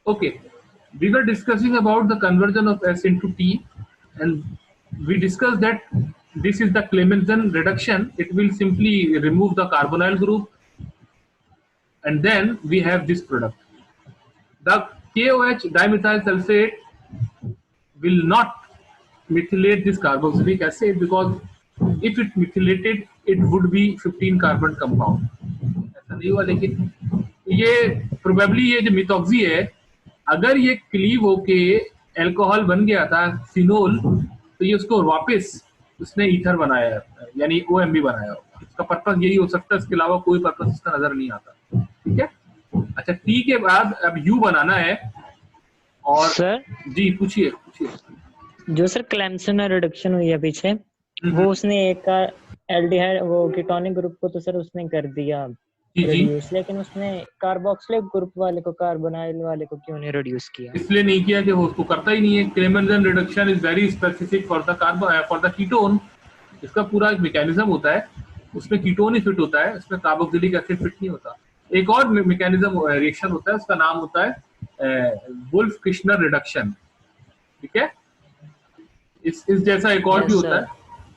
Okay, we were discussing about the conversion of S into T, and we discussed that this is the Clemmensen reduction. It will simply remove the carbonyl group, and then we have this product. The KOH dimethyl sulfate will not methylate this carboxylic acid because if it methylated, it would be 15 carbon compound. ऐसा नहीं हुआ, लेकिन ये probably ये जो methoxy है, अगर ये क्लीव होके अल्कोहल बन गया था फिनोल, तो ये उसको वापस उसने ईथर बनाया, यानी OMB बनाया होगा। इसका पर्पस यही हो सकता है, इसके अलावा कोई पर्पस इसका नजर नहीं आता। ठीक है, अच्छा टी के बाद अब यू बनाना है। और सर जी पूछिए पूछिए। जो सर क्लेम्सन रिडक्शन हुई है पीछे, वो उसने एक का एल्डिहाइड वो कीटोनिक ग्रुप को तो सर उसने कर दिया जी जी, रिड्यूस, लेकिन उसने कार्बोक्सिलिक ग्रुप वाले को कार्बोनाइल वाले को क्यों नहीं रिड्यूस किया? इसलिए नहीं किया कि वो उसको करता ही नहीं है। Clemmensen reduction is very specific for the carbon for the ketone. इसका पूरा एक मैकेनिज्म होता है, उसमें कीटोन ही फिट होता है, उसमें कार्बोक्सिलिक एसिड फिट नहीं होता। एक और मैकेनिज्म रिएक्शन होता है, उसका नाम होता है वुल्फ किश्नर रिडक्शन। ठीक है, इस जैसा एक और भी होता है।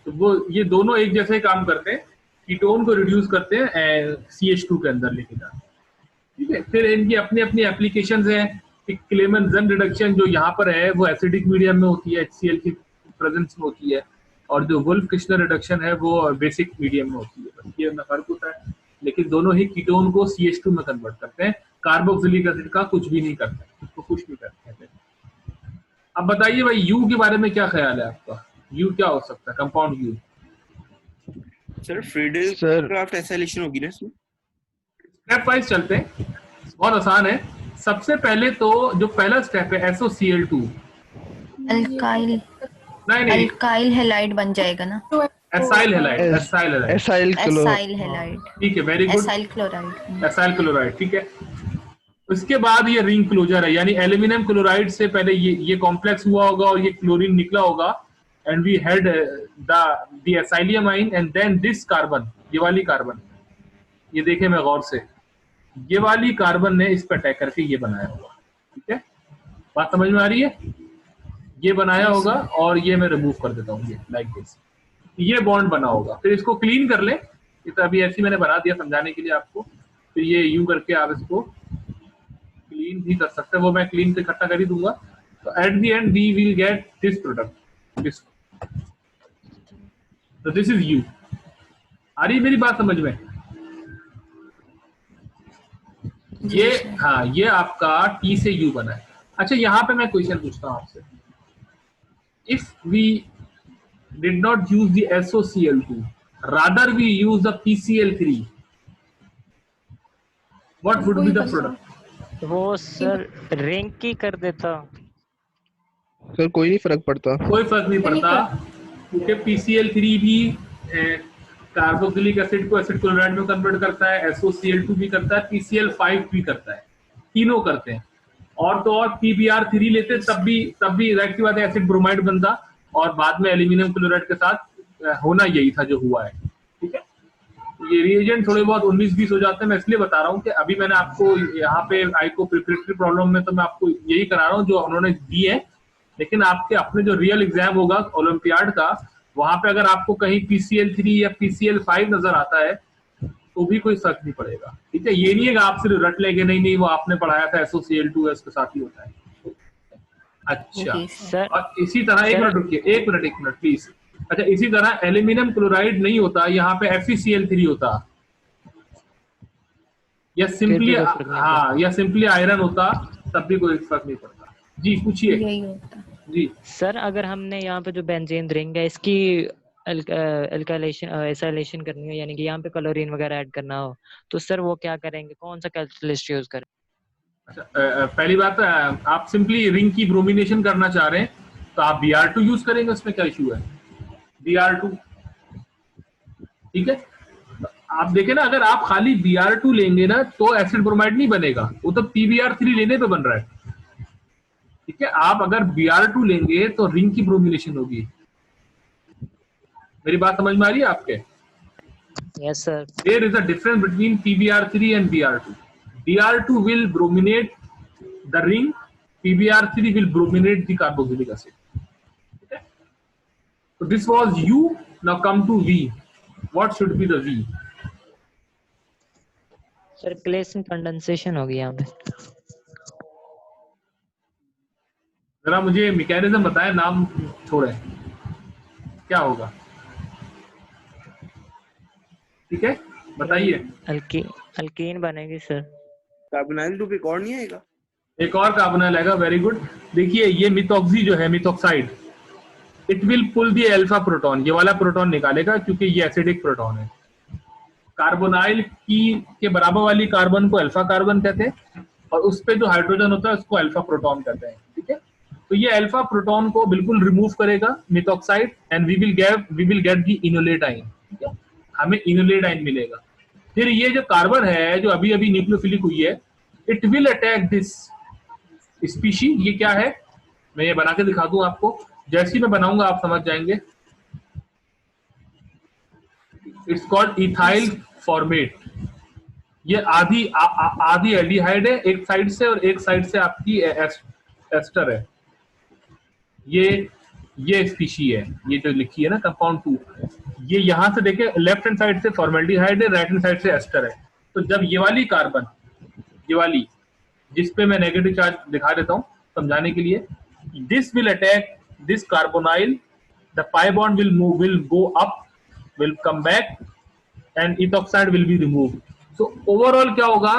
तो वो ये दोनों एक जैसे काम करते हैं, कीटोन को रिड्यूस करते हैं CH2 के अंदर लेके जाते हैं। ठीक है, फिर इनकी अपनी अपनी एप्लीकेशंस हैं। क्लेमेंसन रिडक्शन जो यहाँ पर है वो एसिडिक मीडियम में होती है, HCl की प्रेजेंस में होती है, और जो वुल्फ किश्नर रिडक्शन है वो बेसिक मीडियम में होती है। बस ये फर्क होता है, लेकिन दोनों ही कीटोन को CH2 में कन्वर्ट करते हैं। कार्बोक्सिलिक एसिड का कुछ भी नहीं करते, उसको कुछ नहीं करते। अब बताइए भाई, यू के बारे में क्या ख्याल है आपका? यू क्या हो सकता है, compound you? Sir Friedel Crafts acylation होगी ना इसमें? स्टेप वाइज चलते हैं, बहुत आसान है। सबसे पहले तो जो पहला स्टेप है SOCl2, अल्काइल नहीं अल्काइल हैलाइड बन जाएगा ना, एसाइल हैलाइड, एसाइल हैलाइड। ठीक है, very good, acyl chloride, acyl chloride. ठीक है, उसके बाद ये रिंग क्लोजर है, यानी एल्यूमिनियम क्लोराइड से पहले ये कॉम्प्लेक्स हुआ होगा और ये क्लोरीन निकला होगा, and we had the acylium ion and then this carbon, ये वाली कार्बन, ये देखें मैं गौर से, ये वाली कार्बन ने इस पर अटैक करके ये बनाया होगा। ठीक है, बात समझ में आ रही है? ये बनाया होगा और ये मैं रिमूव कर देता हूँ, ये लाइक दिस, ये बॉन्ड बना होगा। फिर इसको क्लीन कर ले, ये तो अभी ऐसे मैंने बना दिया समझाने के लिए आपको। फिर ये यूं करके आप इसको क्लीन भी कर सकते हैं, वो मैं क्लीन से इकट्ठा कर ही दूंगा। तो at the end we will get this product, this. तो दिस इज यू। आ रही मेरी बात समझ में? ये हाँ, ये आपका T से U बना है। अच्छा, यहाँ पे मैं क्वेश्चन पूछता हूँ आपसे, if we did not use the SOCl2, rather we use the PCl3, what would be the product? वो सर रिंग की कर देता। सर कोई नहीं फर्क पड़ता, कोई फर्क नहीं पड़ता, क्योंकि PCl3 भी कार्बोक्सिलिक एसिड को एसिड क्लोराइड में कन्वर्ट करता है, SOCl2 भी करता है, PCl5 भी करता है, तीनों करते हैं। और तो और PBr3 लेते तब भी जाहिर सी बात है एसिड ब्रोमाइड बनता, और बाद में एल्यूमिनियम क्लोराइड के साथ होना यही था जो हुआ है। ठीक है, ये रिएजेंट थोड़े बहुत 19-20 हो जाते हैं। मैं इसलिए बता रहा हूँ कि अभी मैंने आपको यहाँ पे आइको प्रिपरेटरी प्रॉब्लम में तो मैं आपको यही करा रहा हूँ जो उन्होंने दी है, लेकिन आपके अपने जो रियल एग्जाम होगा ओलंपियाड का, वहां पे अगर आपको कहीं PCl3 या PCl5 नजर आता है तो भी कोई फर्क नहीं पड़ेगा। ठीक है, ये नहीं है कि आप सिर्फ रट लेंगे, नहीं वो आपने पढ़ाया था SOCl2 है, उसके साथ ही होता है। अच्छा, और इसी तरह एक मिनट रुकिए, एक मिनट प्लीज। अच्छा, इसी तरह एल्यूमिनियम क्लोराइड नहीं होता, यहाँ पे FeCl3 होता, या सिंपली या सिंपली आयरन होता, तब भी कोई फर्क नहीं पड़ता। जी पूछिए। जी सर, अगर हमने यहाँ पे जो बेंजीन रिंग है इसकी एसाइलेशन करनी हो, यानी कि यहाँ पे क्लोरीन वगैरह ऐड करना हो, तो सर वो क्या करेंगे, कौन सा कैटलिस्ट यूज करें? अच्छा, पहली बात आप सिंपली रिंग की ब्रोमिनेशन करना चाह रहे हैं तो आप Br2 यूज करेंगे, उसमें क्या इशू है? Br2, ठीक है। आप देखें ना, अगर आप खाली Br2 लेंगे ना तो एसिड ब्रोमाइड नहीं बनेगा, वो तो PBr3 लेने पे बन रहा है। ठीक है, आप अगर Br2 लेंगे तो रिंग की ब्रोमिनेशन होगी। मेरी बात समझ में आ रही है आपके? Yes sir. There is a difference between PBr3 and Br2. Br2 will brominate the ring PBr3 will brominate the carboxylic acid. Okay? So this was U. Now come to V. What should be the V? Circulation condensation होगी यहाँ पे। जरा मुझे mechanism बताएं, नाम छोड़े, क्या होगा? ठीक है, बताइए। अल्कीन बनेगी सर। कार्बोनाइल ग्रुप एक और नहीं आएगा? एक और कार्बोनाइल आएगा। Very good. देखिए ये मिथॉक्सी जो है, methoxide, it will pull the alpha proton, ये वाला प्रोटॉन निकालेगा क्योंकि ये एसिडिक प्रोटॉन है। कार्बोनाइल की के बराबर वाली कार्बन को अल्फा कार्बन कहते हैं और उस पे जो हाइड्रोजन होता है उसको अल्फा प्रोटॉन कहते हैं। ठीक है, तो ये अल्फा प्रोटॉन को बिल्कुल रिमूव करेगा methoxide and we will get the enolate ion. ठीक है, हमें इनोलेटाइन मिलेगा। फिर ये जो कार्बन है जो अभी अभी न्यूक्लियोफिलिक हुई है, it will attack this species. ये क्या है, मैं ये बना के दिखा दूं आपको, जैसे ही मैं बनाऊंगा आप समझ जाएंगे। It's called ethyl format. ये आधी एल्डिहाइड है एक साइड से और एक साइड से आपकी एस्टर है। ये स्पीशी है, ये जो लिखी है ना कंपाउंड 2, ये यहां से देखे लेफ्ट हैंड साइड से फॉर्मेल्डिहाइड है, राइट हैंड साइड से एस्टर है। तो जब ये वाली कार्बन, ये वाली जिसपे मैं नेगेटिव चार्ज दिखा देता हूं समझाने के लिए, this will attack this carbonyl, the pi bond will go up, will come back and ethoxide will be removed. So overall क्या होगा,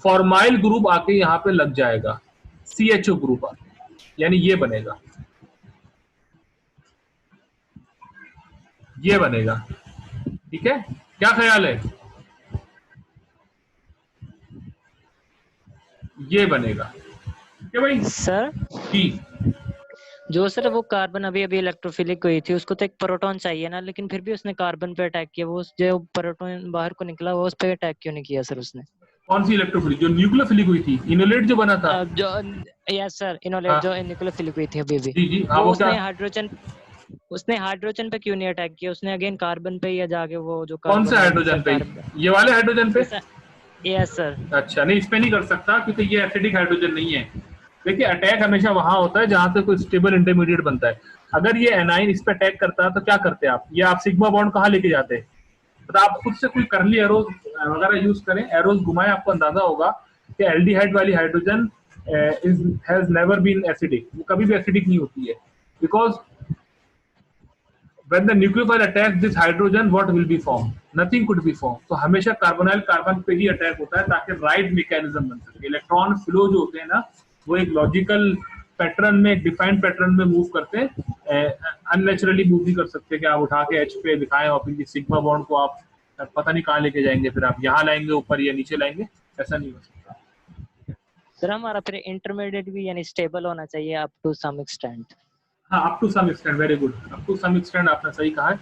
फॉर्माइल ग्रुप आके यहाँ पे लग जाएगा, CHO ग्रुप आके, यानी ये बनेगा, ये बनेगा। ठीक है, क्या ख्याल है? ये बनेगा क्या भाई? सर जी, जो सर वो कार्बन अभी इलेक्ट्रोफिलिक हुई थी, उसको तो एक प्रोटॉन चाहिए ना, लेकिन फिर भी उसने कार्बन पे अटैक किया। वो जो प्रोटॉन बाहर को निकला वो उस पे अटैक क्यों नहीं किया सर उसने? कौन सी इलेक्ट्रोफिलिक? जो न्यूक्लियोफिलिक हुई थी, इनोलेट जो बना था। जो यस सर, इनोलेट जो न्यूक्लियोफिलिक हुई थी अभी जी जी, हाँ, वो वो उसने हाइड्रोजन पे क्यों नहीं अटैक किया? उसने अगेन कार्बन पे ही जाके वो जो कौन से हाइड्रोजन पे? ये वाले हाइड्रोजन पे? Yes sir. अच्छा, नहीं इस पे नहीं कर सकता क्योंकि ये एसिडिक हाइड्रोजन नहीं है। देखिए अटैक हमेशा वहां होता है जहां से कोई स्टेबल इंटरमीडिएट बनता है। अगर ये एनाइन इस पे अटैक करता है तो क्या करते हैं आप? ये आप सिग्मा बॉन्ड कहाँ लेके जाते हैं? तो आप खुद से कोई करली एरोज वगैरह यूज करें, एरोज घुमाएं, आपको अंदाजा होगा कि एल्डिहाइड वाली hydrogen has never been acidic, वो कभी भी एसिडिक नहीं होती है। Because when the nucleophile attacks this hydrogen, what will be formed? Nothing could be formed. तो हमेशा कार्बोनाइल कार्बन पे ही अटैक होता है ताकि राइट मैकेनिज्म बन सके। इलेक्ट्रॉन फ्लो जो होते हैं ना, वो एक लॉजिकल पैटर्न में, एक डिफाइंड पैटर्न में मूव करते हैं, अननेचुरली मूव नहीं कर सकते कि आप उठा के H पे दिखाएं और फिर सिग्मा बॉन्ड को आप पता नहीं कहाँ लेके जाएंगे, फिर आप यहाँ लाएंगे ऊपर या नीचे लाएंगे, ऐसा नहीं हो सकता। सर हमारा फिर इंटरमीडिएट भी यानी स्टेबल होना चाहिए अप टू सम एक्सटेंट। हाँ, up to some extent, very good, up to some extent आपने सही कहा है।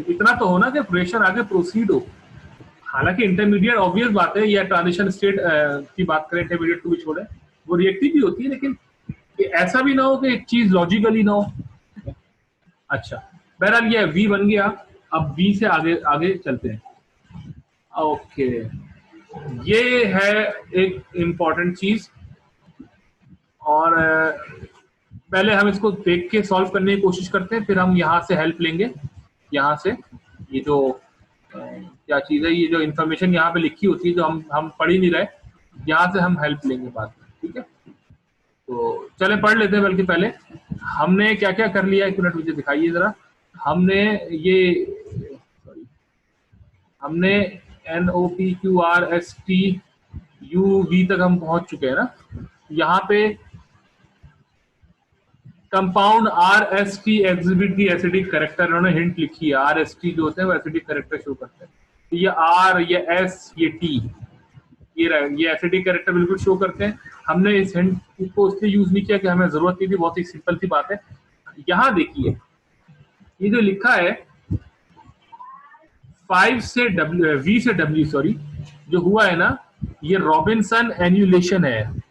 इतना तो होना कि प्रेशर आगे प्रोसीड हो। हालांकि इंटरमीडिएट ऑब्वियस बात है, या ट्रांजिशन स्टेट की बात करें, इंटरमीडिएट को भी छोड़े, वो रिएक्टिव भी होती है, लेकिन ऐसा भी ना हो कि एक चीज लॉजिकली ना हो। अच्छा, बहरहाल ये V बन गया। अब V से आगे आगे चलते हैं। ओके, ये है एक इम्पॉर्टेंट चीज, और पहले हम इसको देख के सॉल्व करने की कोशिश करते हैं, फिर हम यहाँ से हेल्प लेंगे। यहाँ से ये जो क्या चीज़ है, ये जो इन्फॉर्मेशन यहाँ पे लिखी होती है जो हम पढ़ ही नहीं रहे, यहाँ से हम हेल्प लेंगे बाद में। ठीक है, तो चले पढ़ लेते हैं। बल्कि पहले हमने क्या क्या कर लिया, एक मिनट मुझे दिखाइए जरा। हमने NOPQRSTUV तक हम पहुंच चुके हैं ना। यहाँ पे कंपाउंड RST एग्जिबिट दी एसिडिक कैरेक्टर, उन्होंने हिंट लिखी है। RST जो होते हैं वो एसिडिक कैरेक्टर शो करते हैं। तो ये R, ये S, ये T, ये एसिडिक कैरेक्टर बिल्कुल शो करते हैं। हमने इस हिंट को इसलिए यूज नहीं किया कि हमें जरूरत नहीं थी, बहुत ही सिंपल सी बात है। यहाँ देखिए ये जो लिखा है 5 से V से W, सॉरी, जो हुआ है ना, ये रॉबिन्सन एन्यूलेशन है।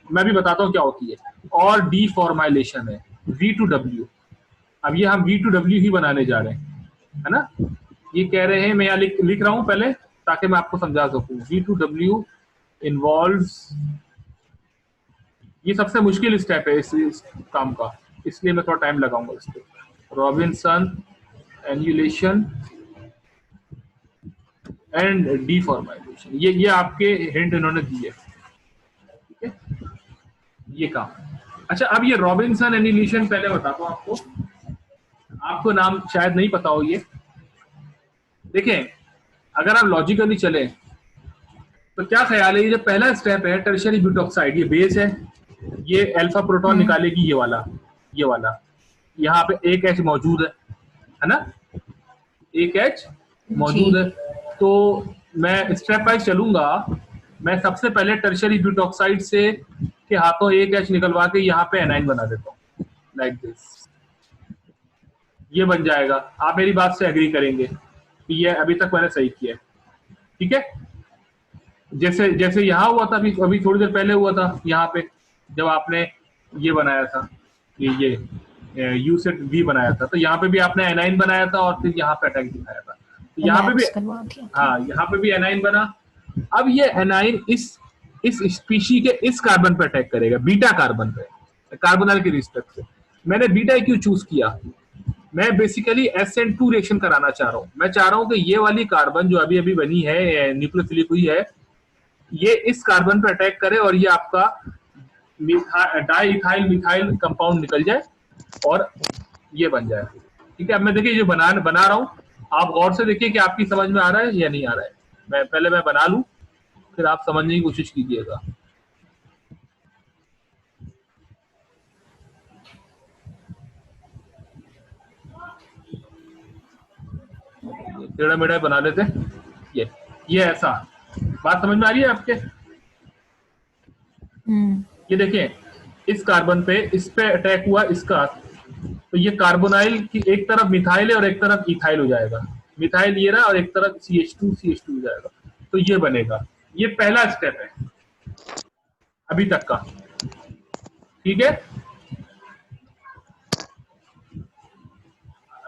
मैं भी बताता हूँ क्या होती है, और डीफॉर्माइलेशन है, V to W। अब ये हम V to W ही बनाने जा रहे हैं, है ना। ये कह रहे हैं, मैं यहाँ लिख रहा हूँ पहले ताकि मैं आपको समझा सकूं। V to W involves ये सबसे मुश्किल स्टेप है इस काम का, इसलिए मैं थोड़ा टाइम लगाऊंगा इस पे। रॉबिन्सन एन्यूलेशन एंड डीफॉर्माइजेशन, ये आपके हिंट इन्होंने दिए, ठीक है, ये काम। अच्छा, अब ये रॉबिन्सन एन्यूलेशन पहले बताता हूँ आपको नाम शायद नहीं पता हो ये। देखें, अगर आप लॉजिकली चले तो क्या ख्याल है, ये जो पहला स्टेप है टर्शियरी ब्यूटॉक्साइड, ये बेस है, ये अल्फा प्रोटॉन निकालेगी, ये वाला यहाँ पे एक H मौजूद है ना, एक H मौजूद है। तो मैं स्टेप वाइज चलूंगा, मैं सबसे पहले टर्शियरी ब्यूटॉक्साइड से के हाथों एक H निकलवा के यहाँ पे एनाइन बना देता हूँ, लाइक दिस, ये बन जाएगा। आप मेरी बात से एग्री करेंगे कि ये अभी तक मैंने सही किया है, ठीक है। जैसे यहाँ हुआ था, अभी थोड़ी देर पहले हुआ था यहाँ पे, जब आपने ये बनाया था, ये यू सेट वी बनाया था, तो यहाँ पे भी आपने एनाइन बनाया था और फिर यहाँ पे अटैक दिखाया था, तो यहाँ पे भी, हाँ, यहाँ पे भी एनाइन बना। अब ये एनाइन इस स्पीशी के इस कार्बन पे अटैक करेगा, बीटा कार्बन पे, कार्बोनाइल के रिस्पेक्ट से। मैंने बीटा क्यों चूज किया, मैं बेसिकली SN2 रिएक्शन कराना चाह रहा हूँ। मैं चाह रहा हूँ कि ये वाली कार्बन जो अभी अभी बनी है, न्यूक्लियोफिलिक हुई है, ये इस कार्बन पे अटैक करे और ये आपका डाई इथाइल मिथाइल कंपाउंड निकल जाए और ये बन जाए, ठीक है। अब मैं देखिए जो बना रहा हूँ, आप गौर से देखिए कि आपकी समझ में आ रहा है या नहीं आ रहा है। मैं बना लूं, फिर आप समझने की कोशिश कीजिएगा। टेढ़ा मेढ़ा बना लेते, ये ऐसा, बात समझ में आ रही है आपके? ये देखें, इस कार्बन पे, इस पे अटैक हुआ इसका, तो ये कार्बोनाइल की एक तरफ मिथाइल है और एक तरफ इथाइल हो जाएगा, मिथाइल ये रहा और एक तरफ CH2 हो जाएगा, तो ये बनेगा। ये पहला स्टेप है अभी तक का, ठीक है।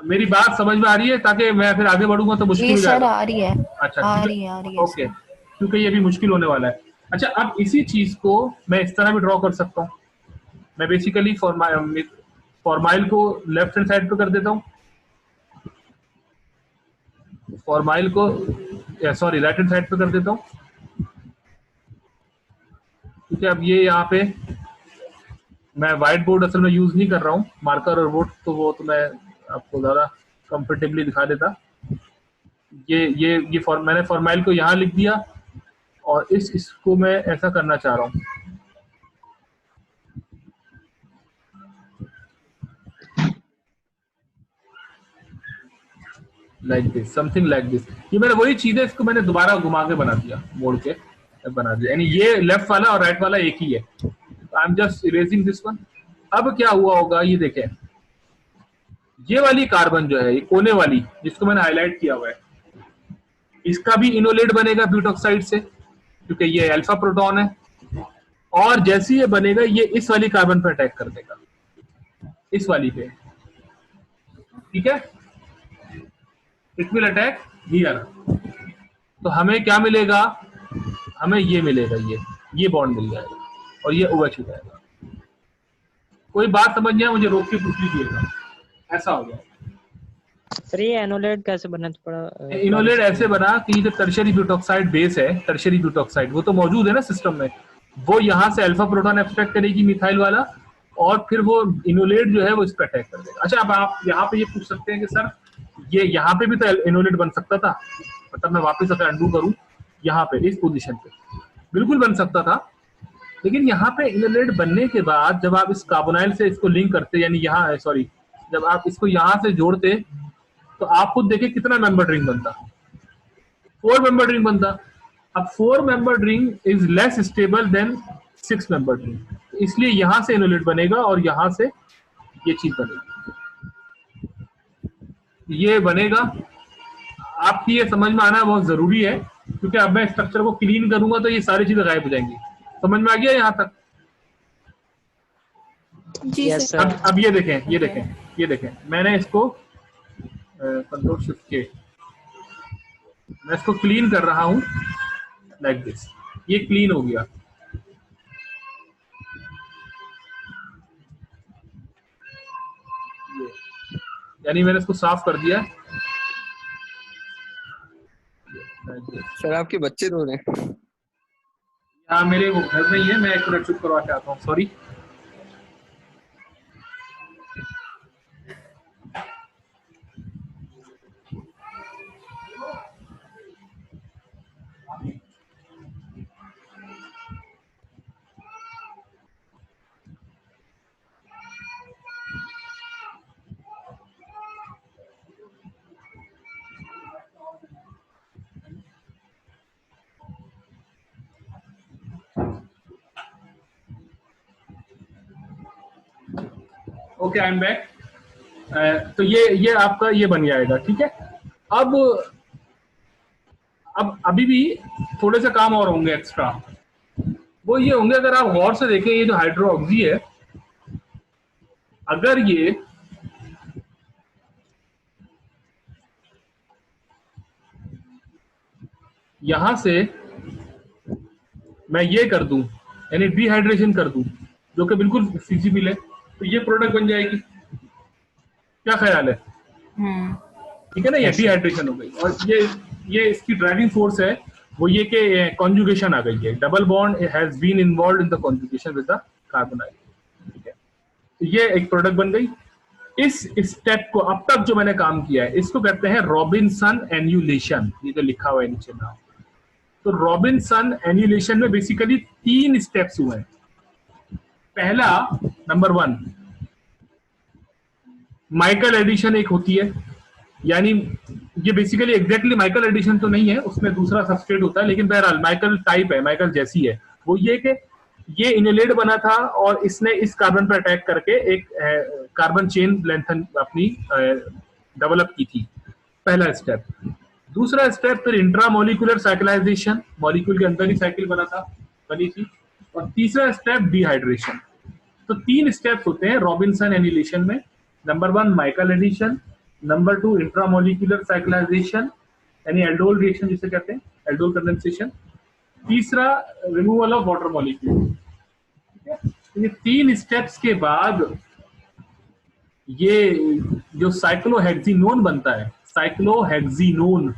मेरी बात समझ में आ रही है, ताकि मैं फिर आगे बढ़ूंगा तो मुश्किल हो जाएगा। आ रही है। अच्छा, आ रही है ओके, क्योंकि ये भी मुश्किल होने वाला है। अच्छा, अब इसी चीज को मैं इस तरह भी ड्रॉ कर सकता हूँ। मैं बेसिकली फॉर्माइल को लेफ्ट हैंड साइड पे कर देता हूँ, फॉर्माइल को सॉरी राइट हैंड साइड पे कर देता हूँ, ठीक है। अब ये यहाँ पे मैं व्हाइट बोर्ड असल में यूज नहीं कर रहा हूँ, मार्कर और बोर्ड, तो वो तो मैं आपको ज्यादा कंफर्टेबली दिखा देता। मैंने फॉर्माइल को यहाँ लिख दिया और इसको मैं ऐसा करना चाह रहा हूँ, like this, something like this. ये मैंने वही चीज है, इसको मैंने दोबारा घुमा के बना दिया, मोड़ के बना दिया, यानी ये लेफ्ट वाला और राइट वाला एक ही है। I am just erasing this one. अब क्या हुआ होगा, ये देखें, ये वाली कार्बन जो है, ये कोने वाली जिसको मैंने हाईलाइट किया हुआ है, इसका भी इनोलेट बनेगा ब्यूटॉक्साइड से, क्योंकि ये अल्फा प्रोटॉन है, और जैसे ये बनेगा ये इस वाली कार्बन पे अटैक कर देगा, इस वाली पे, ठीक है। इट विल अटैक हियर, तो हमें क्या मिलेगा, हमें ये मिलेगा, ये बॉन्ड मिल जाएगा और ये OH हो जाएगा। कोई बात समझ नहीं, मुझे रोक के पूछ लीजिएगा, ऐसा हो गया। सर ये एनोलेट कैसे बना? थोड़ा इनोलेट ऐसे बना कि जो टर्शियरी ब्यूटॉक्साइड बेस है, टर्शियरी ब्यूटॉक्साइड वो तो मौजूद है ना सिस्टम में, वो यहाँ से अल्फा प्रोटॉन एक्सट्रैक्ट करेगी मिथाइल वाला, और फिर वो इनोलेट जो है वो इस पर अटैक कर देगा। अच्छा, अब आप यहाँ पे ये पूछ सकते हैं कि सर ये यहाँ पे भी तो इनोलेट बन सकता था, मतलब मैं वापस अगर अंडू करूँ यहाँ पे इस पोजीशन पे, बिल्कुल बन सकता था, लेकिन यहाँ पे इनोलेट बनने के बाद जब आप इस कार्बोनाइल से इसको लिंक करते, यानी यहाँ सॉरी, जब आप इसको यहाँ से जोड़ते, तो आप खुद देखिए कितना मेंबर रिंग बनता, 4 मेंबर रिंग बनता। अब 4 member ring is less stable then 6 member ring, इसलिए यहां से इनोलेट बनेगा और यहां से ये चीज बनेगी, ये बनेगा। आपकी ये समझ में आना बहुत जरूरी है, क्योंकि अब मैं स्ट्रक्चर को क्लीन करूंगा तो ये सारी चीजें गायब हो जाएंगी। समझ में आ गया यहाँ तक? जी सर। अब ये देखें, मैंने इसको कंट्रोल शिफ्ट के मैं इसको क्लीन कर रहा हूं, लाइक दिस, ये क्लीन हो गया। यानी मैंने इसको साफ कर दिया। सर आपके बच्चे रो रहे हैं। हाँ मेरे वो घर में ही है, मैं एक मिनट चुप करवा के आता हूँ, sorry. Okay I am back. तो ये आपका ये बन जाएगा, ठीक है। अब अभी भी थोड़े से काम और होंगे एक्स्ट्रा, वो ये होंगे, अगर आप गौर से देखें ये जो हाइड्रोक्सी है, अगर ये यहां से मैं ये कर दूं, यानी डिहाइड्रेशन कर दूं, जो कि बिल्कुल फिजिबल है, तो ये प्रोडक्ट बन जाएगी। क्या ख्याल है? ठीक है ना, ये डिहाइड्रेशन हो गई। और ये इसकी ड्राइविंग फोर्स है वो ये कि कॉन्जुगेशन आ गई है, double bond has been involved in the conjugation with the carbon ion. ठीक है, तो ये एक प्रोडक्ट बन गई। इस स्टेप को अब तक जो मैंने काम किया है इसको कहते हैं रॉबिन्सन एन्युलेशन, ये जो लिखा हुआ है नीचे नाम। तो रॉबिन्सन एन्युलेशन में बेसिकली 3 स्टेप्स हुए हैं। पहला, नंबर 1, माइकल एडिशन एक होती है, यानी ये बेसिकली एग्जैक्टली माइकल एडिशन तो नहीं है, उसमें दूसरा सबस्ट्रेट होता है, लेकिन बहरहाल माइकल टाइप है, माइकल जैसी है। वो ये कि ये इनोलेट बना था और इसने इस कार्बन पर अटैक करके एक कार्बन चेन लेंथन अपनी डेवलप की थी। पहला स्टेप। दूसरा स्टेप फिर इंट्रामोलिकुलर साइक्लाइजेशन, मॉलिक्यूल के अंदर ही साइकिल बनी थी। और तीसरा स्टेप डिहाइड्रेशन। तो 3 स्टेप्स होते हैं रॉबिन्सन एनिलेशन में। Number 1 Michael addition, number 2 intramolecular cyclization यानी एल्डोल रिएक्शन जिसे कहते हैं, एल्डोल कंडेंसेशन, तीसरा रिमूवल ऑफ वाटर मॉलिक्यूल। ये 3 स्टेप्स के बाद ये जो साइक्लोहेक्सिनोन बनता है, साइक्लोहेक्सिनोन,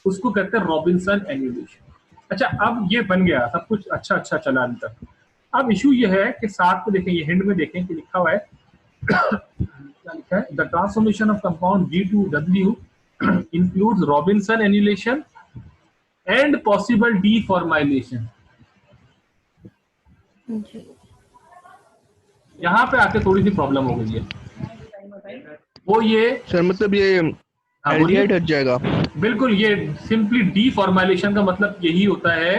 उसको कहते हैं रॉबिन्सन एनिलेशन। अच्छा, अब ये बन गया, सब कुछ अच्छा चला अभी तक। अब इशू ये है कि साथ में देखें, ये हिंड में देखें कि लिखा हुआ है क्या लिखा है, the transformation of compound G2W includes Robinson annulation and possible deformylation. यहाँ पे आके थोड़ी सी प्रॉब्लम हो गई है, वो ये सर मतलब ये एल्डिहाइड हट जाएगा। बिल्कुल, ये सिंपली डीफॉर्माइलेशन का मतलब यही होता है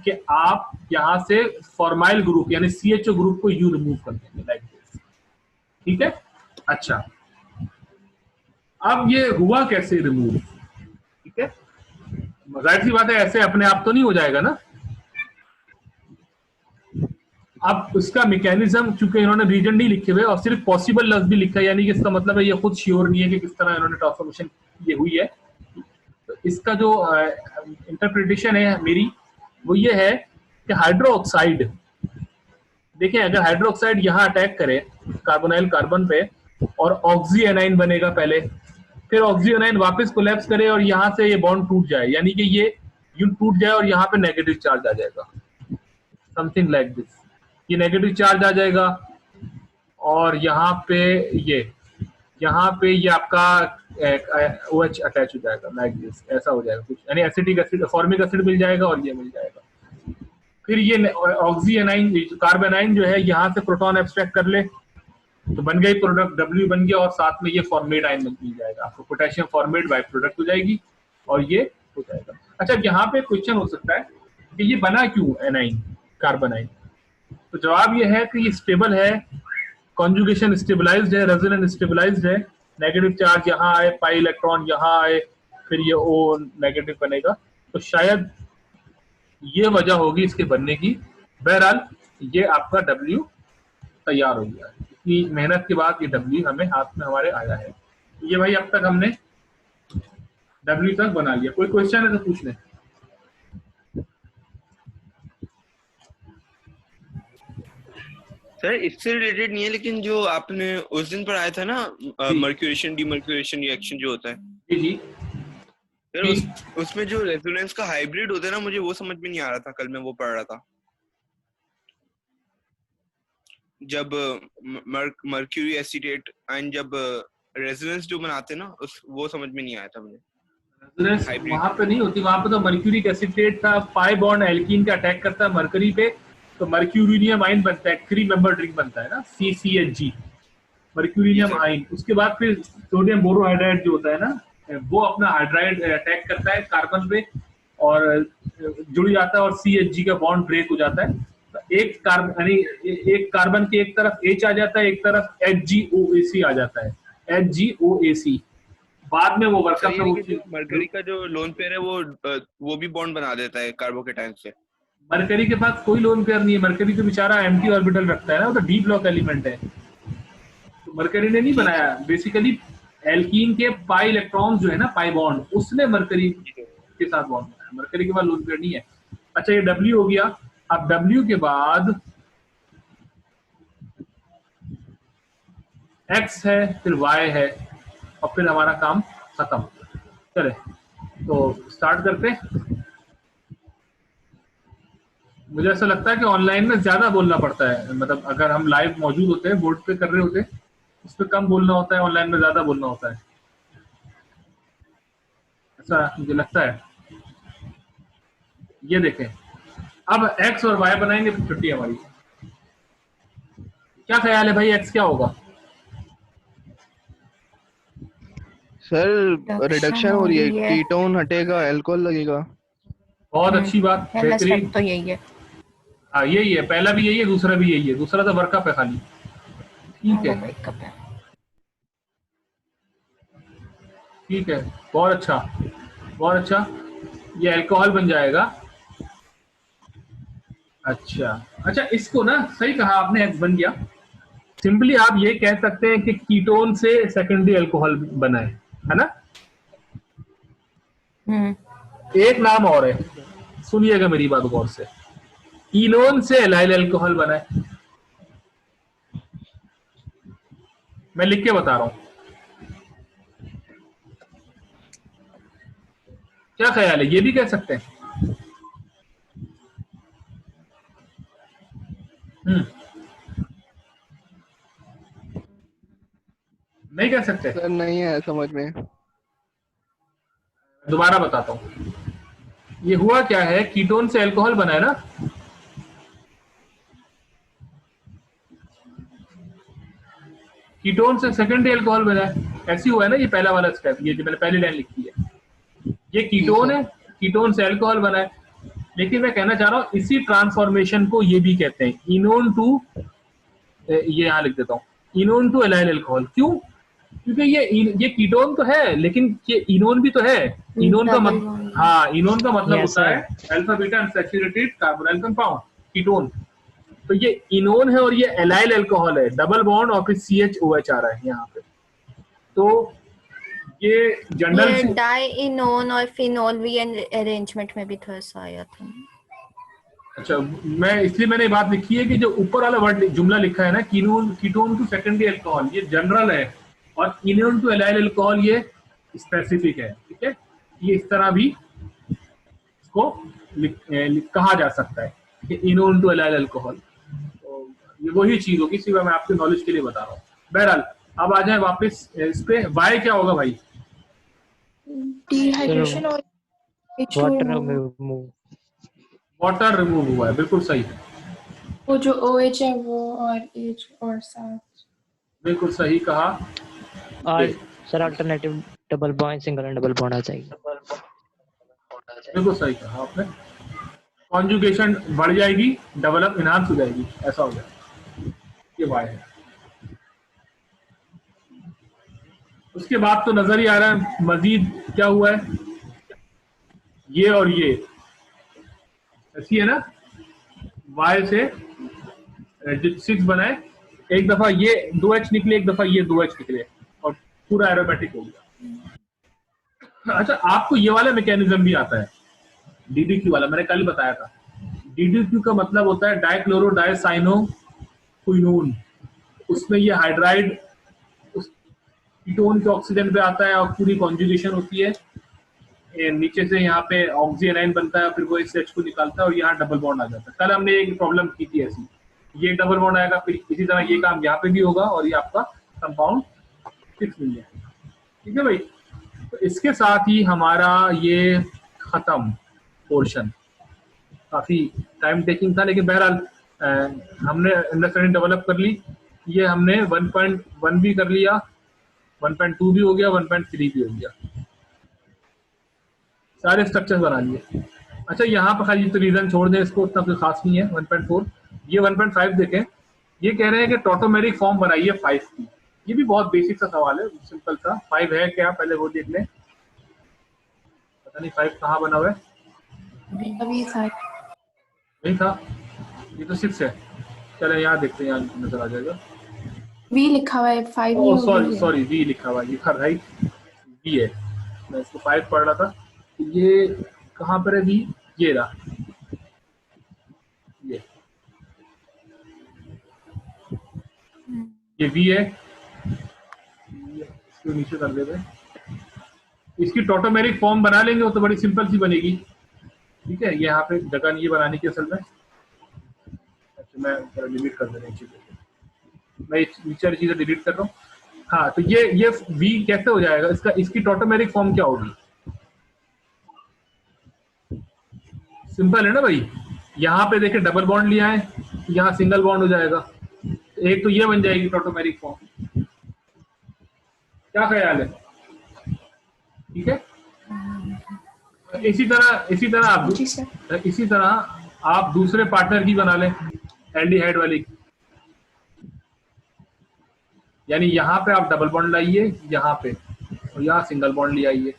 कि आप यहाँ से फॉर्माइल ग्रुप यानी CHO ग्रुप को यू रिमूव कर देंगे, लाइक दिस। ठीक है। अच्छा, अब ये हुआ कैसे रिमूव? ठीक है, जाहिर सी बात है ऐसे अपने आप तो नहीं हो जाएगा ना। अब उसका मैकेनिज्म, चूंकि इन्होंने रीजन नहीं लिखे हुए और सिर्फ पॉसिबल लफ्ज भी लिखा है, यानी कि इसका मतलब है ये खुद श्योर नहीं है कि किस तरह इन्होंने ट्रांसफॉर्मेशन ये हुई है। तो इसका जो इंटरप्रिटेशन है मेरी, वो ये है कि हाइड्रोक्साइड, देखिए अगर हाइड्रोक्साइड यहाँ अटैक करे कार्बोनाइल कार्बन पे और ऑक्सी एनाइन बनेगा पहले, फिर ऑक्सी एनाइन वापस कोलैप्स करे और यहाँ से ये बॉन्ड टूट जाए, यानी कि ये यूं टूट जाए और यहाँ पे नेगेटिव चार्ज आ जाएगा, समथिंग लाइक दिस। ये नेगेटिव चार्ज आ जाएगा और यहाँ पे ये आपका OH अटैच हो जाएगा, लाइक दिस, ऐसा हो जाएगा कुछ, यानी एसिटिक एसिड, फॉर्मिक एसिड मिल जाएगा और ये मिल जाएगा। फिर ये ऑक्सी एनाइन, कार्बन आयन जो है यहाँ से प्रोटॉन एब्स्ट्रैक्ट कर ले, तो बन गई प्रोडक्ट W बन गया, और साथ में ये फॉर्मेट आयन मिल जाएगा आपको, पोटेशियम फॉर्मेट बाय प्रोडक्ट हो जाएगी और ये हो जाएगा। अच्छा, यहाँ पे क्वेश्चन हो सकता है कि ये बना क्यों एनाइन, कार्बन आयन? तो जवाब ये है कि ये स्टेबल है, कॉन्जुगेशन स्टेबलाइज्ड है, रेजोनेंस स्टेबलाइज्ड है, नेगेटिव चार्ज यहाँ आए, पाई इलेक्ट्रॉन यहाँ आए, फिर ये O नेगेटिव बनेगा, तो शायद ये वजह होगी इसके बनने की। बहरहाल ये आपका W तैयार हो गया है, इतनी मेहनत के बाद ये W हमें हाथ में हमारे आया है। ये भाई अब तक हमने W तक बना लिया। कोई क्वेश्चन है तो पूछ लें। सर इससे रिलेटेड नहीं है, लेकिन जो आपने उस दिन पर आया था ना मर्क्यूरेशन डीमर्क्यूरेशन रिएक्शन जो होता है जी जी सर, उसमें जो रेजोनेंस का हाइब्रिड होता है ना, मुझे वो समझ में नहीं आ रहा था, कल मैं वो पढ़ रहा था जब मर्क्यूरी एसीटेट एंड जब रेजोनेंस जो बनाते हैं ना, उस वो समझ में नहीं आया था मुझे। वहां पे नहीं होती, वहां पे तो मर्क्यूरिक एसीटेट था, पाई बॉन्ड एल्कीन का अटैक करता है मरकरी पे, तो मर्क्यूरिनियम आयन बनता है, 3 मेंबर ड्रिंक बनता है ना, CCHG मर्क्यूरिनियम आयन। उसके बाद फिर सोडियम बोरोहाइड्राइड जो होता है ना, वो अपना हाइड्राइड अटैक करता है कार्बन पे और जुड़ जाता है और CHG का बॉन्ड ब्रेक हो जाता है। तो एक कार्बन यानी एक कार्बन की एक तरफ H आ जाता है, एक तरफ HgOAC आ जाता है, HgOAC। बाद में वो वर्कअप में मरकरी का जो लोन पेयर है वो भी बॉन्ड बना देता है कार्बोकेटायन से। मरकरी के पास कोई लोन पेयर नहीं है, मरकरी तो बेचारा एम्प्टी ऑर्बिटल रखता है ना, वो तो डी ब्लॉक एलिमेंट है। तो मरकरी ने नहीं बनाया, बेसिकली एल्कीन के पाई इलेक्ट्रॉन जो है ना, पाई बॉन्ड, उसने मरकरी के साथ बॉन्ड बनाया, मरकरी के पास लोन पेयर नहीं है। अच्छा ये W हो गया। अब W के बाद X है, फिर Y है और फिर हमारा काम खत्म। चले तो स्टार्ट करते। मुझे ऐसा लगता है कि ऑनलाइन में ज्यादा बोलना पड़ता है, मतलब अगर हम लाइव मौजूद होते हैं, बोर्ड पे कर रहे होते हैं, उस पर कम बोलना होता है, ऑनलाइन में ज्यादा बोलना होता है, ऐसा मुझे लगता है। ये देखें, अब X और Y बनाएंगे फिर छुट्टी हमारी। क्या ख्याल है भाई, X क्या होगा? सर रिडक्शन हो रही है, कीटोन हटेगा, अल्कोहल लगेगा। बहुत अच्छी बात, बेहतरीन। तो यही है। हाँ यही है, पहला भी यही है, दूसरा भी यही है, दूसरा तो वर्कअप है खाली। ठीक है ठीक है, बहुत अच्छा बहुत अच्छा, ये अल्कोहल बन जाएगा। अच्छा इसको ना, सही कहा आपने, X बन गया। सिंपली आप ये कह सकते हैं कि कीटोन से सेकेंडरी अल्कोहल बना है ना। एक नाम और है, सुनिएगा मेरी बात गौर से, इनोन से एलाइल अल्कोहल बना है। मैं लिख के बता रहा हूं, क्या ख्याल है, ये भी कह सकते हैं? नहीं कह सकते सर? नहीं है समझ में। दोबारा बताता हूं, ये हुआ क्या है, कीटोन से अल्कोहल बना है ना, कीटोन से सेकेंडरी अल्कोहल बना है, ऐसी हुआ है ना, ये पहला वाला स्टेप, ये जो मैंने पहली लाइन लिखी है, ये कीटोन है, कीटोन से अल्कोहल बना है। लेकिन मैं कहना चाह रहा हूं, इसी ट्रांसफॉर्मेशन को ये भी कहते हैं इनोन टू, ये यहां लिख देता हूं, इनोन टू एलाइल अल्कोहल। क्यों? क्योंकि ये कीटोन तो है, लेकिन ये इनोन भी तो है। इनोन का मतलब, हाँ, इनोन का मतलब होता है alpha beta unsaturated carbonyl compound, ketone. तो ये इनोन है और ये एलाइल अल्कोहल है, डबल बॉन्ड और फिर CHOH आ रहा है यहाँ पे। तो ये जनरल डाई इनोन और फिनोल भी अरेंजमेंट में भी थोड़ा सा आया था। अच्छा, मैं इसलिए मैंने बात लिखी है कि जो ऊपर वाला वर्ड जुमला लिखा है ना, कीटोन टू सेकेंडरी अल्कोहल, ये जनरल है, और इनोन टू एलाइल अल्कोहल ये स्पेसिफिक है। ठीक है, ये इस तरह भी इसको कहा जा सकता है कि इनोन टू एलाइल अल्कोहल। तो ये वही चीज होगी, सिर्फ मैं आपके नॉलेज के लिए बता रहा हूँ। बहरहाल अब आ जाए वापस इस पे, वाई क्या होगा भाई? डिहाइड्रेशन और वाटर रिमूव हुआ है, बिल्कुल सही। वो जो OH है वो और H और साथ, बिल्कुल सही कहा। और sir alternative double bond, single and double bond आ जाएगी। बिल्कुल सही कहा आपने, कॉन्जुगेशन बढ़ जाएगी, डेवलप इनहांस हो जाएगी, ऐसा हो जाएगा। ये वाई है। उसके बाद तो नजर ही आ रहा है मजीद क्या हुआ है, ये और ये ऐसी है ना, वाई से 6 बनाए, एक दफा ये 2H निकले, एक दफा ये 2H निकले, और पूरा एरोमेटिक हो गया। अच्छा, आपको ये वाला मैकेनिज्म भी आता है, DDQ वाला, मैंने कल बताया था। DDQ का मतलब होता है डाइक्लोरो डाइसाइनो क्विनोन, उसमें ये हाइड्राइड उस कीटोन के ऑक्सीजन पे आता है और पूरी कॉन्जुगेशन होती है, नीचे से यहाँ पे ऑक्सीजन बनता है, फिर वो इस H को निकालता है और यहाँ डबल बॉन्ड आ जाता है। कल हमने एक प्रॉब्लम की थी ऐसी, ये डबल बॉन्ड आएगा, फिर इसी तरह ये काम यहाँ पे भी होगा और ये आपका कंपाउंड 6 मिल जाएगा। ठीक है भाई, तो इसके साथ ही हमारा ये खत्म पोर्शन। काफी टाइम टेकिंग था, लेकिन बहरहाल हमने अंडरस्टैंडिंग डेवलप कर ली। ये हमने 1.1 भी कर लिया, 1.2 भी हो गया, 1.3 भी हो गया, सारे स्ट्रक्चर्स बना लिए। अच्छा, यहाँ पर खाली तो रीजन छोड़ दें, इसको उतना कोई खास नहीं है। 1.4, ये 1.5 देखें, ये कह रहे हैं कि टॉटोमेरिक फॉर्म बनाइए 5 की। ये भी बहुत बेसिक सा सवाल है, सिंपल सा। 5 है क्या, पहले वो देख लें। पता नहीं 5 कहाँ बना हुआ है, अभी था। नहीं था, ये तो 6 है। चले यहाँ देखते हैं, यहाँ नजर आ जाएगा। V लिखा हुआ है, 5 नहीं होगा। सॉरी V लिखा हुआ है, ये राइट V है, मैं इसको 5 पढ़ रहा था। ये कहाँ पर है V, ये रहा, ये V है, इसको नीचे कर देते हैं। इसकी टॉटोमेरिक फॉर्म बना लेंगे, वो तो बड़ी सिंपल सी बनेगी। ठीक है, यहाँ पे जगह नहीं है बनाने की असल में। अच्छा, मैं डिलीट कर दे रहा हूँ, मैं नीचे चीजें डिलीट कर रहा हूँ। हाँ, तो ये V कैसे हो जाएगा, इसकी टॉटोमेरिक फॉर्म क्या होगी? सिंपल है ना भाई, यहाँ पे देखे डबल बॉन्ड लिया है, यहाँ सिंगल बॉन्ड हो जाएगा, एक तो ये बन जाएगी टॉटोमेरिक फॉर्म। क्या ख्याल है? ठीक है, इसी तरह आप दूसरे पार्टनर की बना लें, एल्डिहाइड वाली। यानी यहाँ पे आप डबल बॉन्ड लाइए यहाँ पे, और यहाँ सिंगल बॉन्ड ले आइए,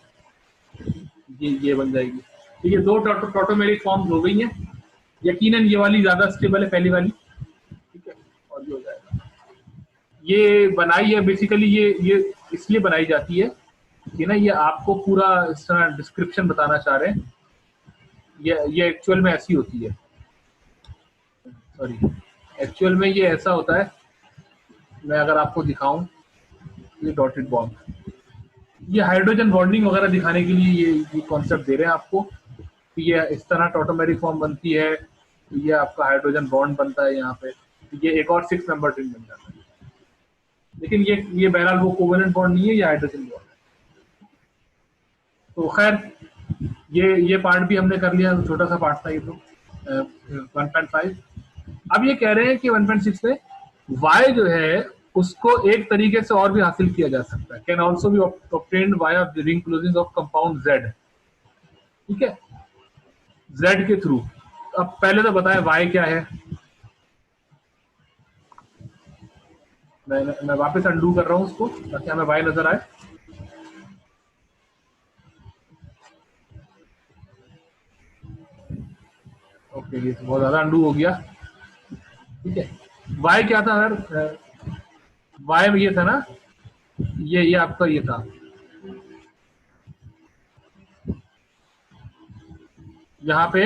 ये बन जाएगी। ठीक है, 2 टॉटोमेरिक फॉर्म्स हो गई हैं। यकीनन ये वाली ज्यादा स्टेबल है पहली वाली। ठीक है, और ये हो जाएगा। ये बनाई है बेसिकली, ये इसलिए बनाई जाती है कि ना, ये आपको पूरा इस तरह डिस्क्रिप्शन बताना चाह रहे हैं। ये एक्चुअल में ऐसी होती है, सॉरी, एक्चुअल में ये ऐसा होता है। मैं अगर आपको दिखाऊं, ये डॉटेड बॉन्ड, ये हाइड्रोजन बॉन्डिंग वगैरह दिखाने के लिए ये कॉन्सेप्ट दे रहे हैं आपको कि ये इस तरह टॉटोमेरिक फॉर्म बनती है, ये आपका हाइड्रोजन बॉन्ड बनता है यहाँ पे, ये एक और 6 मेंबर रिंग बन जाता है। लेकिन ये बहरहाल वो कोवेलेंट बॉन्ड नहीं है, ये हाइड्रोजन बॉन्ड है। तो खैर, ये पार्ट भी हमने कर लिया, छोटा सा पार्ट था ये तो 1.5। अब ये कह रहे हैं कि 1.6 में Y जो है उसको एक तरीके से और भी हासिल किया जा सकता है, can also B obtained via ring closing of compound Z। ठीक है, Z के थ्रू। अब पहले तो बताएं Y क्या है। मैं वापस अंडू कर रहा हूं उसको ताकि हमें Y नजर आए। ओके, ये तो बहुत ज्यादा अंडू हो गया। ठीक है, Y क्या था सर? Y में ये था ना, ये आपका ये था, यहाँ पे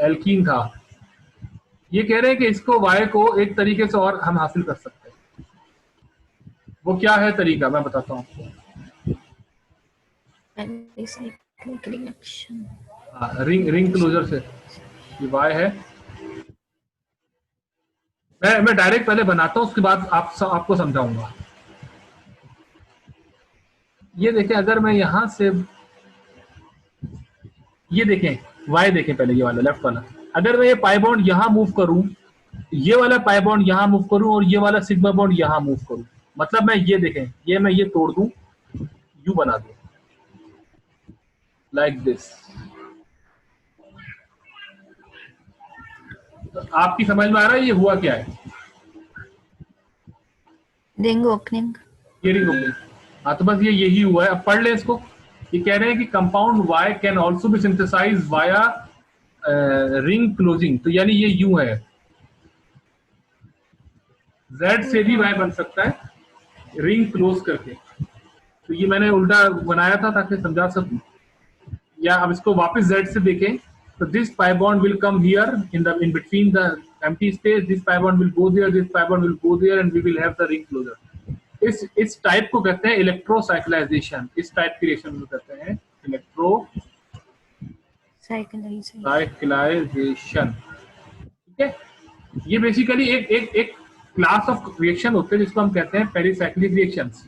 एल्कीन था। ये कह रहे हैं कि इसको Y को एक तरीके से और हम हासिल कर सकते हैं। वो क्या है तरीका, मैं बताता हूँ आपको। रिंग क्लोजर से ये Y है। मैं डायरेक्ट पहले बनाता हूँ, उसके बाद आपको समझाऊंगा। ये देखें, अगर मैं यहां से ये देखें Y देखें, पहले ये वाला लेफ्ट वाला, अगर मैं ये पाई बॉन्ड यहां मूव करूं, ये वाला पाई बॉन्ड यहां मूव करूं और ये वाला सिग्मा बॉन्ड यहां मूव करूं, मतलब मैं ये देखें, मैं ये तोड़ दूं, यू बना दूं लाइक दिस। तो आपकी समझ में आ रहा है ये हुआ क्या है? Ring opening. ये रिंग ओपनिंग, हाँ, तो बस यही हुआ है। अब पढ़ ले इसको। ये कह रहे हैं कि compound Y can also be synthesized via ring closing. तो यानी ये यू है, Z से भी Y बन सकता है रिंग क्लोज करके। तो ये मैंने उल्टा बनाया था ताकि समझा सकूं। या अब इसको वापस Z से देखें, तो this pi bond will come here in between the empty space, this pi bond will go there, this pi bond will go there, and we will have the ring closure. इस type को कहते हैं इलेक्ट्रोसाइक्लाइजेशन. इस type की reaction को कहते हैं इलेक्ट्रोसाइक्लाइजेशन. ठीक है, ये बेसिकली एक क्लास ऑफ रिएक्शन होते हैं जिसको हम कहते हैं पेरिसाइक्लिक रिएक्शंस.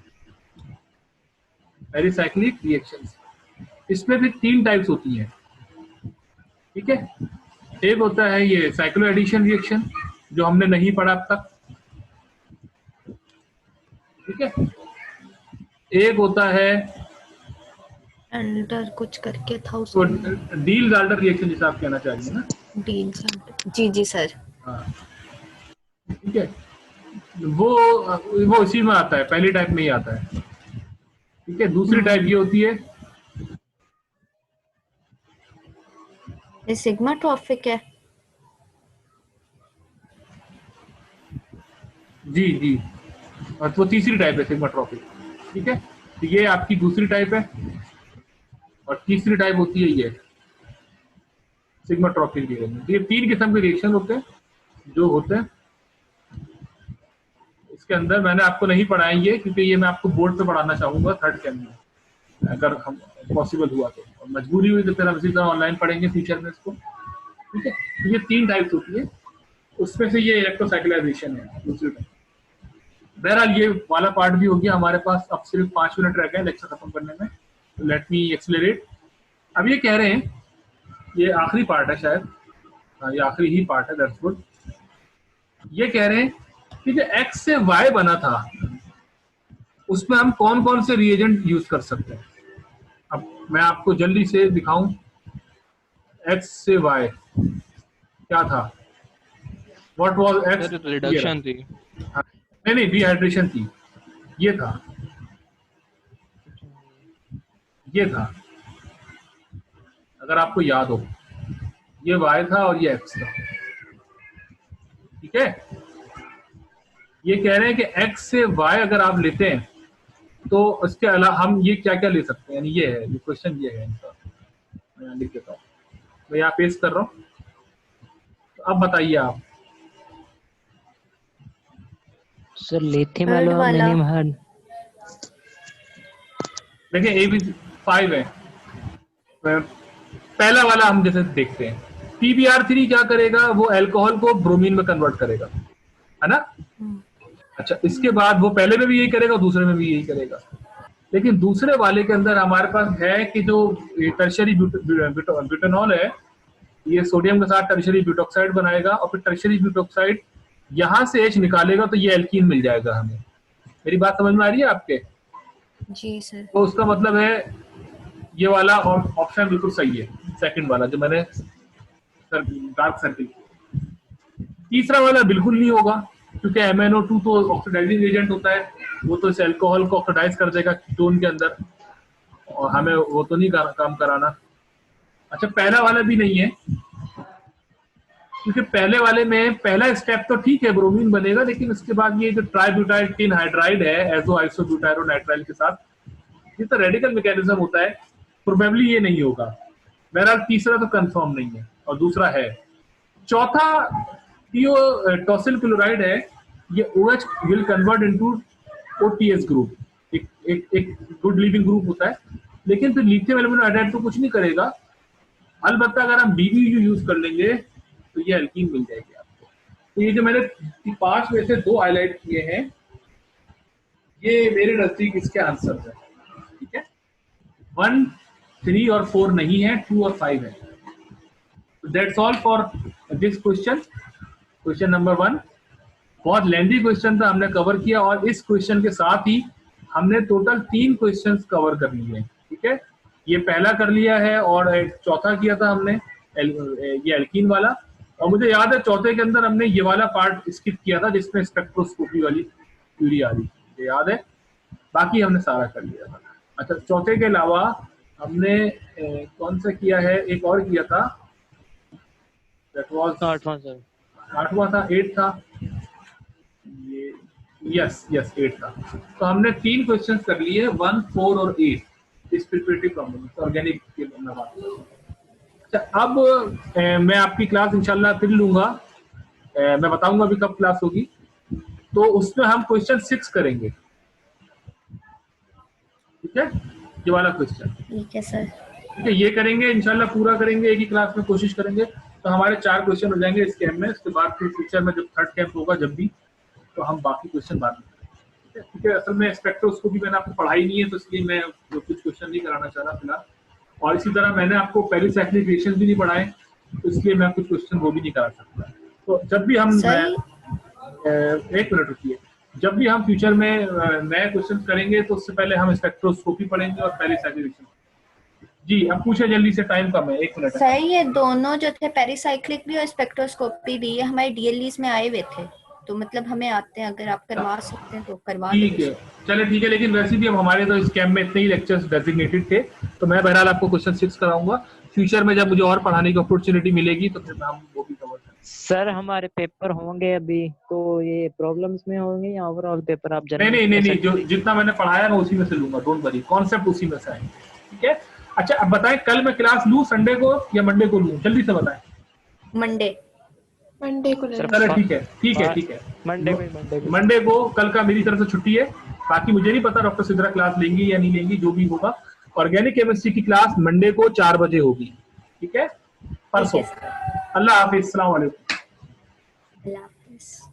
पेरिसाइक्लिक रिएक्शंस, इसमें भी 3 टाइप्स होती हैं. ठीक है, एक होता है ये साइक्लो एडिशन रिएक्शन जो हमने नहीं पढ़ा अब तक. ठीक है, एक होता है अंडर कुछ करके था तो उसको, डील डाल्टर रिएक्शन जिसे आप कहना चाहिए ना. डील. जी सर. हाँ, ठीक है, वो इसी में आता है, पहली टाइप में ही आता है. ठीक है, दूसरी टाइप ये होती है, ये सिग्मा ट्रॉफिक है. जी, और वो तीसरी टाइप है सिग्मा ट्रॉफिक. ठीक है, तो ये आपकी दूसरी टाइप है, और तीसरी टाइप होती है ये सिग्मा ट्रॉफिक रिएक्शन. ये 3 किस्म के रिएक्शन होते हैं जो होते हैं इसके अंदर. मैंने आपको नहीं पढ़ाया ये, क्योंकि ये मैं आपको बोर्ड पे पढ़ाना चाहूंगा थर्ड के अंदर, अगर हम पॉसिबल हुआ तो. और मजबूरी हुई तो फिर हम इसी तरह ऑनलाइन पढ़ेंगे फ्यूचर में इसको. ठीक है, तो ये 3 टाइप्स होती है, उसमें से ये इलेक्ट्रोसाइक्लाइजेशन है दूसरी टाइप. बहरहाल ये वाला पार्ट भी हो गया हमारे पास. अब सिर्फ 5 मिनट रह गए लेक्चर खत्म करने में, तो लेट मी एक्सेलरेट. अब ये कह रहे हैं, ये आखिरी पार्ट है शायद, हाँ ये आखिरी ही पार्ट है, दैट्स गुड. ये कह रहे हैं कि जो x से y बना था उसमें हम कौन कौन से रिएजेंट यूज कर सकते हैं. अब मैं आपको जल्दी से दिखाऊं, x से y क्या था, व्हाट वाज x. रिडक्शन थी. नहीं, डिहाइड्रेशन थी. ये था अगर आपको याद हो, ये y था और ये x था. ठीक है, ये कह रहे हैं कि x से y अगर आप लेते हैं तो उसके अलावा हम ये क्या क्या ले सकते हैं. यानी ये है, ये क्वेश्चन ये है इनका, मैं यहाँ लिख देता हूँ, मैं यहाँ पेस्ट कर रहा हूँ. तो अब बताइए आप. सर लिथियम एल्यूमिनियम, देखिए ए बी 5 है. पहला वाला हम जैसे देखते हैं, PbR3 क्या करेगा, वो अल्कोहल को ब्रोमीन में कन्वर्ट करेगा, है ना. अच्छा, इसके बाद वो पहले में भी यही करेगा, दूसरे में भी यही करेगा. लेकिन दूसरे वाले के अंदर हमारे पास है कि जो टर्शियरी ब्यूटेनॉल है, ये सोडियम के साथ टर्शियरी ब्यूटॉक्साइड बनाएगा, और फिर टर्शियरी ब्यूटॉक्साइड यहाँ से H निकालेगा तो ये एल्कीन मिल जाएगा हमें. मेरी बात समझ में आ रही है आपके? जी सर. तो उसका मतलब है ये वाला ऑप्शन बिल्कुल सही है, सेकंड वाला जो मैंने डार्क सर्किल. तीसरा वाला बिल्कुल नहीं होगा, क्योंकि MnO2 तो ऑक्सीडाइजिंग एजेंट होता है, वो तो इस अल्कोहल को ऑक्सीडाइज कर देगा कीटोन के अंदर, और हमें वो तो नहीं काम कराना. अच्छा, पहला वाला भी नहीं है, क्योंकि पहले वाले में पहला स्टेप तो ठीक है, ब्रोमीन बनेगा, लेकिन उसके बाद ये जो ट्राइब्यूटाइल टिन हाइड्राइड है एजो आइसोब्यूटायरोनाइट्राइल के साथ, ये तो रेडिकल मैकेनिज्म होता है, प्रोबेबली ये नहीं होगा. बहरहाल तीसरा तो कंफर्म नहीं है, और दूसरा है. चौथा टॉसिल क्लोराइड है, ये OH will convert into OTS group, एक गुड लिविंग ग्रुप होता है, लेकिन फिर लिथियम एल्यूमिनियम हाइड्राइड तो कुछ नहीं करेगा. अलबत्ता अगर हम BBU यूज कर लेंगे तो ये एल्कीन मिल जाएगी आपको. तो ये जो मैंने 5 में से 2 हाईलाइट किए हैं, ये मेरे नजदीक इसके आंसर है. ठीक है, 1, 3 और 4 नहीं है, 2 और 5 है. That's all for this question. Question number 1 बहुत लेंथी क्वेश्चन था, हमने कवर किया, और इस क्वेश्चन के साथ ही हमने टोटल 3 क्वेश्चंस कवर कर लिए. ठीक है, ये पहला कर लिया है, और एक चौथा किया था हमने ये एल्कीन वाला, और मुझे याद है चौथे के अंदर हमने ये वाला पार्ट स्किप किया था जिसमें स्पेक्ट्रोस्कोपी वाली थ्योरी आ रही, मुझे याद है. बाकी हमने सारा कर लिया था. अच्छा, चौथे के अलावा हमने कौन सा किया है, एक और किया था, दैट वाज 8वां था, 8 था ये, यस 8 था. तो हमने 3 क्वेश्चंस कर लिए, 1, 4 और 8 इस प्रिपरेटिव कॉम्पोनेंट्स ऑर्गेनिक के बात. अच्छा, अब मैं आपकी क्लास इंशाल्लाह फिर लूंगा मैं बताऊंगा अभी कब क्लास होगी। तो उसमें हम क्वेश्चन 6 करेंगे, ठीक है, ये वाला क्वेश्चन, ठीक है सर। ठीक है, ये करेंगे इंशाल्लाह, पूरा करेंगे एक ही क्लास में, कोशिश करेंगे। तो हमारे 4 क्वेश्चन हो जाएंगे इस कैम्प में। उसके बाद फिर फ्यूचर में जब थर्ड कैंप होगा जब भी, तो हम बाकी क्वेश्चन बाद में करेंगे, ठीक है। असल में स्पेक्ट्रोस्कोपी मैंने आपको पढ़ाई नहीं है, तो इसलिए मैं वो कुछ क्वेश्चन नहीं कराना चाह रहा फिलहाल। और इसी तरह मैंने आपको पेरिसाइक्लिक रिएक्शन भी नहीं पढ़ाए, तो इसलिए मैं कुछ क्वेश्चन वो भी नहीं करा सकता। तो जब भी हम एक मिनट रुकिए, जब भी हम फ्यूचर में नए क्वेश्चन करेंगे तो उससे पहले हम स्पेक्ट्रोस्कोपी पढ़ेंगे और पेरिसाइक्लिक रिएक्शन। जी अब पूछे जल्दी से, टाइम कम है, 1 मिनट है। सर ये दोनों जो थे पेरिसाइक्लिक भी और स्पेक्ट्रोस्कोपी भी, ये हमारे डीएलईज में आए हुए थे, तो मतलब हमें आते हैं, अगर आप करवा सकते हैं तो करवा ठीक है, चले ठीक है। लेकिन वैसे भी अब हमारे तो इस कैंप में इतने ही लेक्चर्स डेजिग्नेटेड थे, तो मैं बहरहाल आपको क्वेश्चन 6 कराऊंगा। फ्यूचर में जब मुझे और पढ़ाने की अपॉर्चुनिटी मिलेगी तो फिर हम वो भी कवर करेंगे। सर हमारे पेपर होंगे अभी, तो ये प्रॉब्लम्स में होंगे या ओवरऑल पेपर आप नहीं, जो जितना मैंने पढ़ाया मैं उसी में से लूंगा, डोंट वरी, कॉन्सेप्ट उसी में से आएंगे, ठीक है। अच्छा अब बताएं, कल मैं क्लास लूं संडे को या मंडे को लूं, जल्दी से बताएं। मंडे को चलो ठीक है मंडे को कल का मेरी तरफ से छुट्टी है। बाकी मुझे नहीं पता डॉक्टर सिद्रा क्लास लेंगी या नहीं लेंगी, जो भी होगा। ऑर्गेनिक केमिस्ट्री की क्लास मंडे को 4 बजे होगी, ठीक है, परसों। अल्लाह हाफिज, अस्सलाम वालेकुम। अल्लाह हाफिज।